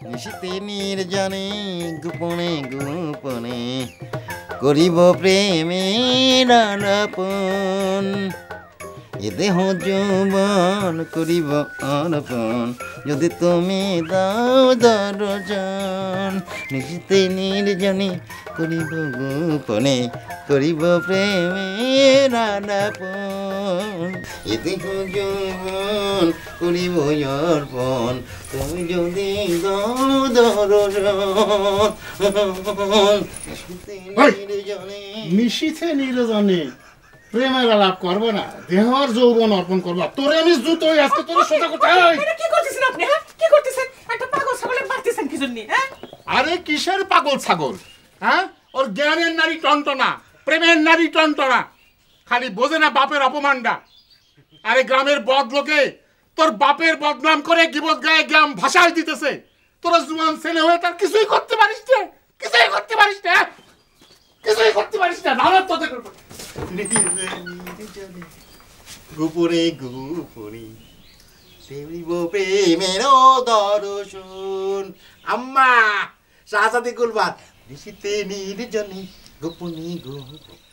নিশিতে নির্জনে গোপনে গোপনে করিব প্রেমের আলাপন এ দেহ যৌবন করিব অর্পণ যদি তুমি দাও দর্শন নিশিতে নির্জনে করিব গোপনে করিব প্রেমের আলাপন এ দেহ যৌবন করিব অর্পণ তুমি যদি দাও দর্শন নিশিতে নির্জনে প্রেমের আলাপ করবো না দেহর যৌবন অর্পণ করবো তোরে আমি জুতো আজকে তোরে সোজা কোথায় কি করতেছেন আপনি হ্যাঁ কি করতেছেন একটা পাগল ছাগলে মারতেছেন কি জন্য হ্যাঁ আরে কিসের পাগল ছাগল হ্যাঁ ওর জ্ঞানের নারী টনটনা প্রেমের নারী টনটনা খালি বোঝে না বাপের অপমানটা আরে গ্রামের বদ লোকে তোর বাপের বদনাম করে গিবত গায়ে গ্রাম ভাষায় দিতেছে তোরা জুয়ান ছেলে হয়ে তার কিছুই করতে পারিস না কিছুই করতে পারিস না কিছুই করতে পারিস না ভালো তোদের গোপনে গোপনে করিব প্রেমের দর্শন আম্মা শাহজাদি গুলবাদ নিশিতে নির্জনে গোপনে গোপনে